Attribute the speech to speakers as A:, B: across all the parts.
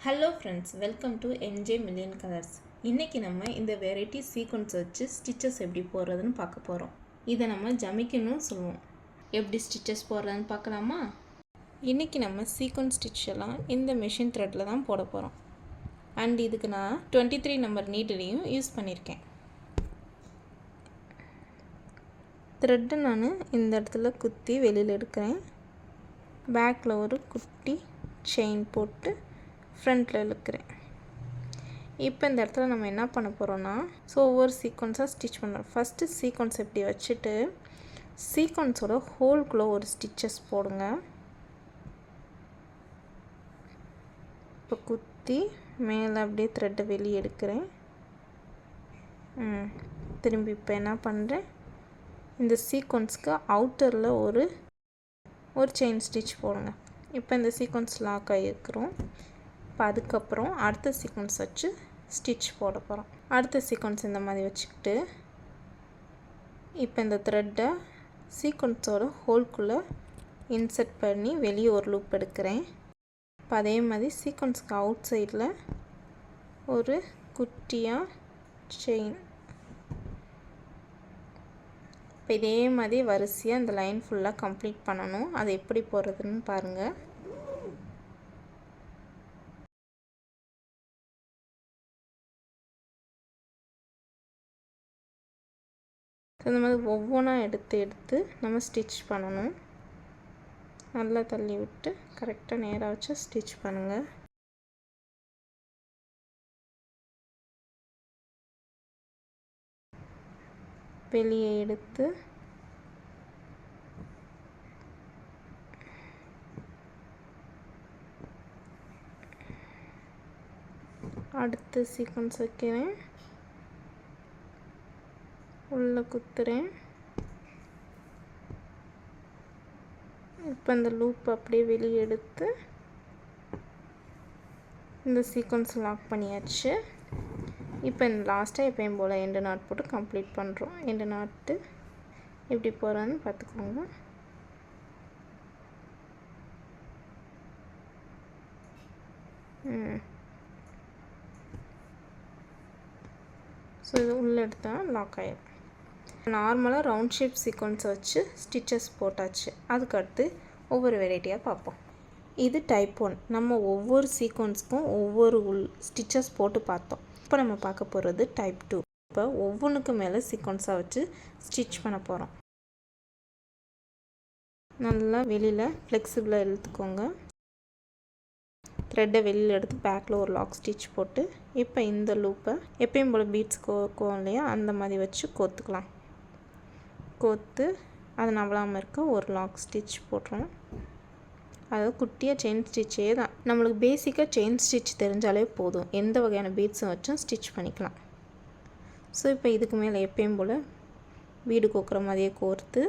A: Hello friends, welcome to NJ million colours. இன்றைக்கி நம்ம இந்த வெரைட்டி சீக்வன்ஸ் வச்சு ஸ்டிச்சஸ் எப்படி போடுறதுன்னு பார்க்க போகிறோம். இதை நம்ம ஜமிக்கணும் சொல்லுவோம். எப்படி ஸ்டிச்சஸ் போடுறதுன்னு பார்க்கலாமா? இன்றைக்கி நம்ம சீக்வன்ஸ் ஸ்டிச் எல்லாம் இந்த மிஷின் த்ரெட்டில் தான் போட போகிறோம். அண்ட் இதுக்கு நான் 23 நம்பர் நீடிலையும் யூஸ் பண்ணியிருக்கேன். த்ரெட்டு நான் இந்த இடத்துல குத்தி வெளியில் எடுக்கிறேன். பேக்கில் ஒரு குட்டி செயின் போட்டு ஃப்ரண்ட்டில் இழுக்கிறேன். இப்போ இந்த இடத்துல நம்ம என்ன பண்ண போகிறோன்னா, ஒவ்வொரு சீக்வன்ஸாக ஸ்டிச் பண்ணுறோம். ஃபஸ்ட்டு சீக்வன்ஸ் இப்படி வச்சுட்டு சீக்வன்ஸோட ஹோல்குள்ளே ஒரு ஸ்டிச்சஸ் போடுங்க. இப்போ குத்தி மேலே அப்படியே த்ரெட்டை வெளியே எடுக்கிறேன். திரும்பி இப்போ என்ன பண்ணுறேன், இந்த சீக்வன்ஸ்க்கு அவுட்டரில் ஒரு செயின் ஸ்டிச் போடுங்க. இப்போ இந்த சீக்வன்ஸ் லாக் ஆகிருக்கிறோம். இப்போ அதுக்கப்புறம் அடுத்த சீக்வன்ஸ் வச்சு ஸ்டிச் போட போகிறோம். அடுத்த சீக்வன்ஸ் இந்த மாதிரி வச்சுக்கிட்டு இப்போ இந்த த்ரெட்டை சீக்வன்ஸோட ஹோல்குள்ளே இன்சர்ட் பண்ணி வெளியே ஒரு லூப் எடுக்கிறேன். இப்போ அதே மாதிரி சீக்வன்ஸ்க்கு அவுட் சைடில் ஒரு குட்டியாக செயின். இப்போ இதே மாதிரி வரிசையாக இந்த லைன் ஃபுல்லாக கம்ப்ளீட் பண்ணணும். அது எப்படி போடுறதுன்னு பாருங்கள். இந்த மாதிரி ஒவ்வொன்றா எடுத்து நம்ம ஸ்டிச் பண்ணணும். நல்லா தள்ளி விட்டு கரெக்டாக நேராக வச்சு ஸ்டிச் பண்ணுங்கள். வெளியே எடுத்து அடுத்த சீக்வன்ஸ் வைக்கிறேன். உள்ளே குத்துறேன். இப்போ இந்த லூப் அப்படியே வெளியே எடுத்து இந்த சீக்வன்ஸ் லாக் பண்ணியாச்சு. இப்போ இந்த லாஸ்ட்டாக எப்பயும் போல் எண்டு நாட் போட்டு கம்ப்ளீட் பண்ணுறோம். எண்டு நாட்டு எப்படி போகிறோன்னு பார்த்துக்கோங்க. ஸோ இது உள்ளே எடுத்தால் லாக் ஆகிடும். நார்மலாக ரவுண்ட் ஷேப் சீக்வன்ஸை வச்சு ஸ்டிச்சஸ் போட்டாச்சு. அதுக்கடுத்து ஒவ்வொரு வெரைட்டியாக பார்ப்போம். இது டைப் 1. நம்ம ஒவ்வொரு சீக்வன்ஸ்க்கும் ஒவ்வொரு ஸ்டிச்சஸ் போட்டு பார்த்தோம். இப்போ நம்ம பார்க்க போகிறது டைப் 2. இப்போ ஒவ்வொன்றுக்கு மேலே சீக்வன்ஸாக வச்சு ஸ்டிச் பண்ண போகிறோம். நல்லா வெளியில் ஃப்ளெக்சிபிளாக இழுத்துக்கோங்க. த்ரெட்டை வெளியில் எடுத்து பேக்கில் ஒரு லாக் ஸ்டிச் போட்டு இப்போ இந்த லூப்பை எப்பயும் போல் பீட்ஸ் கோக்கும் இல்லையா, அந்த மாதிரி வச்சு கோத்துக்கலாம். கோத்து அது நவலாமல் இருக்க ஒரு லாக் ஸ்டிச் போட்டுரும். அதாவது குட்டியாக செயின் ஸ்டிச்சே தான். நம்மளுக்கு பேசிக்காக செயின் ஸ்டிச் தெரிஞ்சாலே போதும், எந்த வகையான பீட்ஸும் வச்சும் ஸ்டிச் பண்ணிக்கலாம். ஸோ இப்போ இதுக்கு மேலே எப்பயும் போல் வீடு கோக்குற மாதிரியே கோர்த்து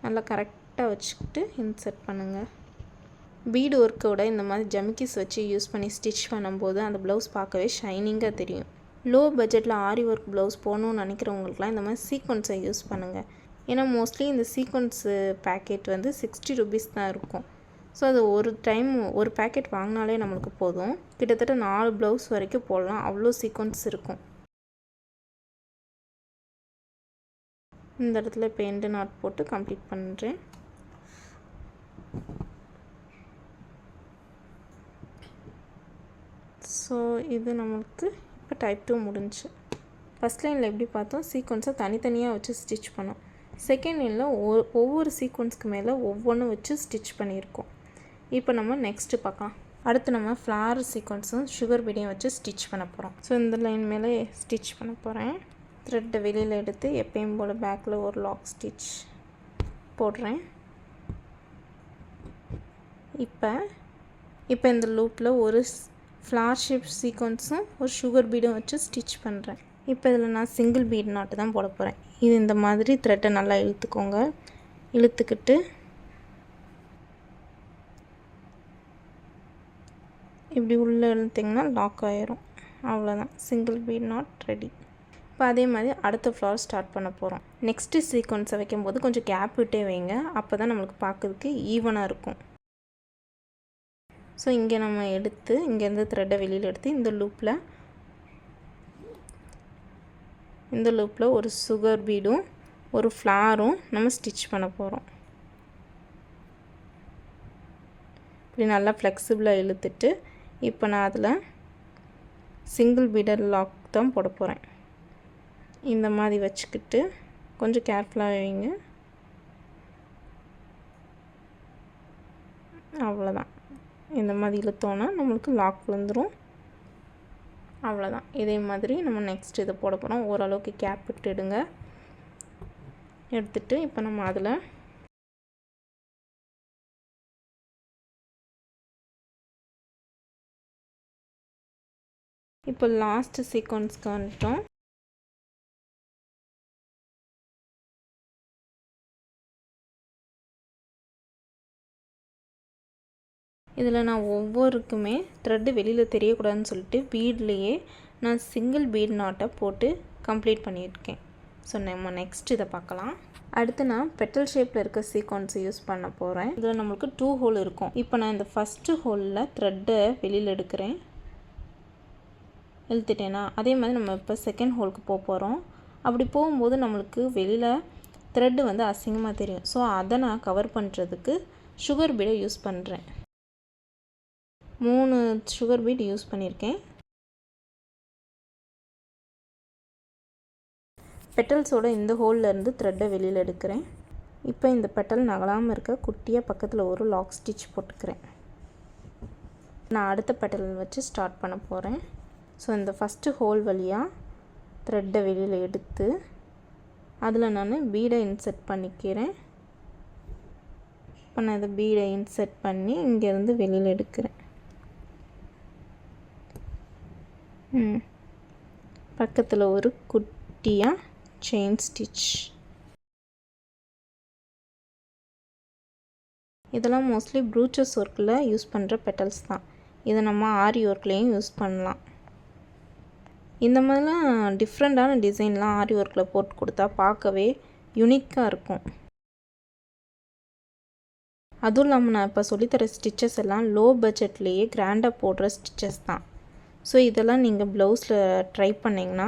A: நல்லா கரெக்டாக வச்சுக்கிட்டு இன்சர்ட் பண்ணுங்கள். பீடு ஒர்க்கோட இந்த மாதிரி ஜமிக்கிஸ் வச்சு யூஸ் பண்ணி ஸ்டிச் பண்ணும்போது அந்த ப்ளவுஸ் பார்க்கவே ஷைனிங்காக தெரியும். லோ பட்ஜெட்டில் ஆரி ஒர்க் ப்ளவுஸ் போகணுன்னு நினைக்கிறவங்களுக்குலாம் இந்த மாதிரி சீக்வன்ஸை யூஸ் பண்ணுங்கள். ஏன்னா மோஸ்ட்லி இந்த சீக்வன்ஸு பேக்கெட் வந்து 60 ருபீஸ் தான் இருக்கும். ஸோ அது ஒரு டைம் ஒரு பேக்கெட் வாங்கினாலே நம்மளுக்கு போதும். கிட்டத்தட்ட 4 ப்ளவுஸ் வரைக்கும் போடலாம், அவ்வளோ சீக்வன்ஸ் இருக்கும். இந்த இடத்துல இப்போ எண்டு நாட் போட்டு கம்ப்ளீட் பண்ணுறேன். ஸோ இது நம்மளுக்கு இப்போ டைப் 2 முடிஞ்சு. ஃபஸ்ட் லைனில் எப்படி பார்த்தோம், சீக்வன்ஸை தனித்தனியாக வச்சு ஸ்டிச் பண்ணோம். செகண்ட் லைனில் ஒவ்வொரு சீக்வன்ஸ்க்கு மேலே ஒவ்வொன்றும் வச்சு ஸ்டிச் பண்ணியிருக்கோம். இப்போ நம்ம நெக்ஸ்ட்டு பார்க்கலாம். அடுத்து நம்ம ஃப்ளார் சீக்வன்ஸும் சுகர் பீடையும் வச்சு ஸ்டிச் பண்ண போகிறோம். ஸோ இந்த லைன் மேலே ஸ்டிச் பண்ண போகிறேன். த்ரெட்டை வெளியில் எடுத்து எப்பயும் போல் பேக்கில் ஒரு லாக் ஸ்டிச் போடுறேன். இப்போ இந்த லூப்பில் ஒரு ஃப்ளார் ஷேப் சீக்வன்ஸும் ஒரு சுகர் பீடும் வச்சு ஸ்டிச் பண்ணுறேன். இப்போ இதில் நான் சிங்கிள் பீட் நாட்டு தான் போட போகிறேன். இது இந்த மாதிரி த்ரெட்டை நல்லா இழுத்துக்கோங்க. இழுத்துக்கிட்டு இப்படி உள்ளே இழுத்திங்கன்னா லாக் ஆகிரும். அவ்வளோதான், சிங்கிள் பீட் நாட் ரெடி. இப்போ அதே மாதிரி அடுத்த ஃப்ளவர் ஸ்டார்ட் பண்ண போகிறோம். நெக்ஸ்ட்டு சீக்வன்ஸை வைக்கும்போது கொஞ்சம் கேப் விட்டே வைங்க, அப்போ தான் நம்மளுக்கு பார்க்கறதுக்கு ஈவனாக இருக்கும். ஸோ இங்கே நம்ம எடுத்து இங்கேருந்து த்ரெட்டை வெளியில் எடுத்து இந்த லூப்பில் ஒரு சுகர் பீடும் ஒரு ஃப்ளாரும் நம்ம ஸ்டிச் பண்ண போகிறோம். இப்படி நல்லா ஃப்ளெக்சிபிளாக இழுத்துட்டு இப்போ நான் அதில் சிங்கிள் பீடர் லாக் தான் போட போகிறேன். இந்த மாதிரி வச்சுக்கிட்டு கொஞ்சம் கேர்ஃபுல்லாக வைங்க. அவ்வளோதான். இந்த மாதிரி இழுத்தோன்னா நம்மளுக்கு லாக் விழுந்துடும். அவ்வளோதான். இதே மாதிரி நம்ம நெக்ஸ்ட் இதை போட போகிறோம். ஓரளவுக்கு கேப் விட்டுடுங்க. எடுத்துகிட்டு இப்போ நம்ம அதில் இப்போ லாஸ்ட் சீக்வன்ஸ்க்கு வந்துட்டோம். இதில் நான் ஒவ்வொருக்குமே த்ரெட்டு வெளியில் தெரியக்கூடாதுன்னு சொல்லிட்டு பீட்லேயே நான் சிங்கிள் பீட் நாட்டை போட்டு கம்ப்ளீட் பண்ணியிருக்கேன். ஸோ நம்ம நெக்ஸ்ட் இதை பார்க்கலாம். அடுத்து நான் பெட்டல் ஷேப்பில் இருக்க சீக்வன்ஸை யூஸ் பண்ண போகிறேன். இதில் நம்மளுக்கு 2 ஹோல் இருக்கும். இப்போ நான் இந்த ஃபஸ்ட்டு ஹோலில் த்ரெட்டை வெளியில் எடுக்கிறேன். இழுத்துட்டேன்னா அதே மாதிரி நம்ம இப்போ செகண்ட் ஹோலுக்கு போக போகிறோம். அப்படி போகும்போது நம்மளுக்கு வெளியில் த்ரெட்டு வந்து அசிங்கமாக தெரியும். ஸோ அதை நான் கவர் பண்ணுறதுக்கு சுகர் பீடை யூஸ் பண்ணுறேன். 3 சுகர் பீட் யூஸ் பண்ணியிருக்கேன். பெட்டல்ஸோட இந்த ஹோல்லேருந்து த்ரெட்டை வெளியில் எடுக்கிறேன். இப்போ இந்த பெட்டல் நகலாமல் இருக்க குட்டியாக பக்கத்தில் ஒரு லாக் ஸ்டிச் போட்டுக்கிறேன். நான் அடுத்த பெட்டல் வச்சு ஸ்டார்ட் பண்ண போகிறேன். ஸோ இந்த ஃபஸ்ட்டு ஹோல் வழியாக த்ரெட்டை வெளியில் எடுத்து அதில் நான் பீடை இன்செர்ட் பண்ணிக்கிறேன். இப்போ நான் இதை பீடை இன்செர்ட் பண்ணி இங்கேருந்து வெளியில் எடுக்கிறேன். பக்கத்தில் ஒரு குட்டியாக செயின் ஸ்டிச். இதெல்லாம் மோஸ்ட்லி ப்ரூச்சஸ் ஒர்க்கில் யூஸ் பண்ணுற பெட்டல்ஸ் தான். இதை நம்ம ஆரி ஒர்க்லேயும் யூஸ் பண்ணலாம். இந்த மாதிரிலாம் டிஃப்ரெண்ட்டான டிசைன்லாம் ஆரி ஒர்க்கில் போட்டு கொடுத்தா பார்க்கவே யூனிக்காக இருக்கும். அதுவும் இல்லாமல் நான் இப்போ சொல்லித்தர ஸ்டிச்சஸ் எல்லாம் லோ பட்ஜெட்லேயே கிராண்டாக போடுற ஸ்டிச்சஸ் தான். ஸோ இதெல்லாம் நீங்கள் ப்ளவுஸில் ட்ரை பண்ணிங்கன்னா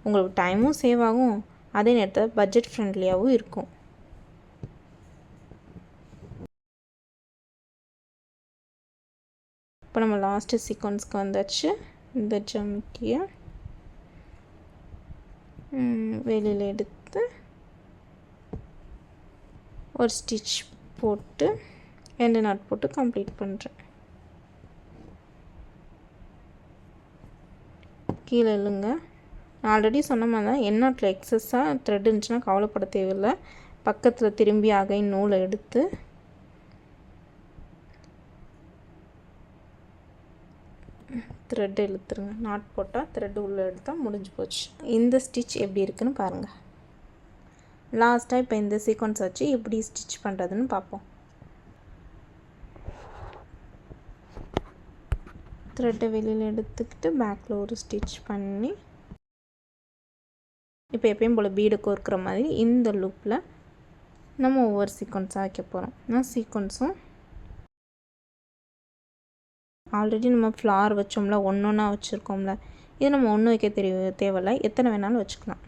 A: உங்களுக்கு டைமும் சேவ் ஆகும், அதே நேரத்தில் பட்ஜெட் ஃப்ரெண்ட்லியாகவும் இருக்கும். இப்போ நம்ம லாஸ்ட்டு சீக்வன்ஸ்க்கு வந்தாச்சு. இந்த ஜம்கியை வெளியில் எடுத்து ஒரு ஸ்டிச் போட்டு 2 நாட் போட்டு கம்ப்ளீட் பண்ணுறேன். கீழே இல்லைங்க, நான் ஆல்ரெடி சொன்ன மாதிரி தான் எண்ணாட்டில் எக்ஸஸாக த்ரெட் இருந்துச்சுன்னா கவலைப்பட தேவையில்லை. பக்கத்தில் திரும்பி அகை நூலை எடுத்து த்ரெட் இழுத்துருங்க. நாட் போட்டால் த்ரெட் உள்ளே எடுத்தால் முடிஞ்சு போச்சு. இந்த ஸ்டிச் எப்படி இருக்குன்னு பாருங்கள். லாஸ்ட்டாக இப்போ இந்த சீக்வன்ஸ் வச்சு எப்படி ஸ்டிச் பண்ணுறதுன்னு பார்ப்போம். த்ரெட்டை வெளியில் எடுத்துக்கிட்டு பேக்கில் ஒரு ஸ்டிச் பண்ணி இப்போ எப்பயும் போல் பீடை கோர்க்குற மாதிரி இந்த லூப்பில் நம்ம ஒவ்வொரு சீக்வன்ஸாக வைக்க போகிறோம். நான் சீக்வன்ஸும் ஆல்ரெடி நம்ம ஃப்ளார் வச்சோம்ல, ஒன்றா வச்சுருக்கோம்ல, இது நம்ம ஒன்று வைக்க தேவையில்லை, எத்தனை வேணாலும் வச்சுக்கலாம்.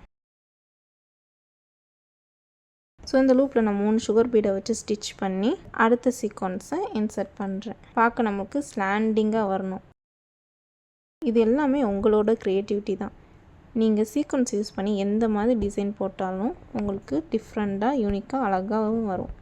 A: ஸோ இந்த லூப்பில் நான் 3 சுகர் பீடை வச்சு ஸ்டிச் பண்ணி அடுத்த சீக்வன்ஸை இன்சர்ட் பண்ணுறேன். பார்க்க நமக்கு ஸ்லாண்டிங்காக வரணும். இது எல்லாமே உங்களோட க்ரியேட்டிவிட்டி தான். நீங்கள் சீக்வன்ஸ் யூஸ் பண்ணி எந்த மாதிரி டிசைன் போட்டாலும் உங்களுக்கு டிஃப்ரெண்ட்டாக யூனிக்காக அழகாகவும் வரும்.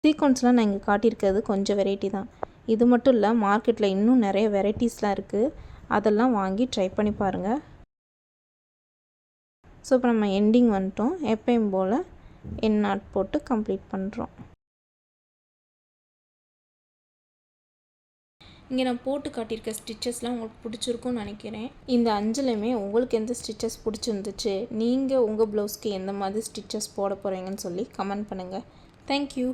A: சீக்வன்ஸ்லாம் நான் இங்கே காட்டியிருக்கிறது கொஞ்சம் வெரைட்டி தான். இது மட்டும் இல்லை, மார்க்கெட்டில் இன்னும் நிறைய வெரைட்டிஸ்லாம் இருக்குது. அதெல்லாம் வாங்கி ட்ரை பண்ணி பாருங்கள். ஸோ இப்போ நம்ம எண்டிங் வந்துட்டோம். எப்பயும் போல் என் நாட் போட்டு கம்ப்ளீட் பண்ணுறோம். இங்கே நான் போட்டு காட்டியிருக்க ஸ்டிச்சஸ்லாம் உங்களுக்கு பிடிச்சிருக்கும்னு நினைக்கிறேன். இந்த 5லையுமே உங்களுக்கு எந்த ஸ்டிச்சஸ் பிடிச்சிருந்துச்சு, நீங்கள் உங்கள் ப்ளவுஸ்க்கு எந்த மாதிரி ஸ்டிச்சஸ் போட போகிறீங்கன்னு சொல்லி கமெண்ட் பண்ணுங்கள். தேங்க்யூ.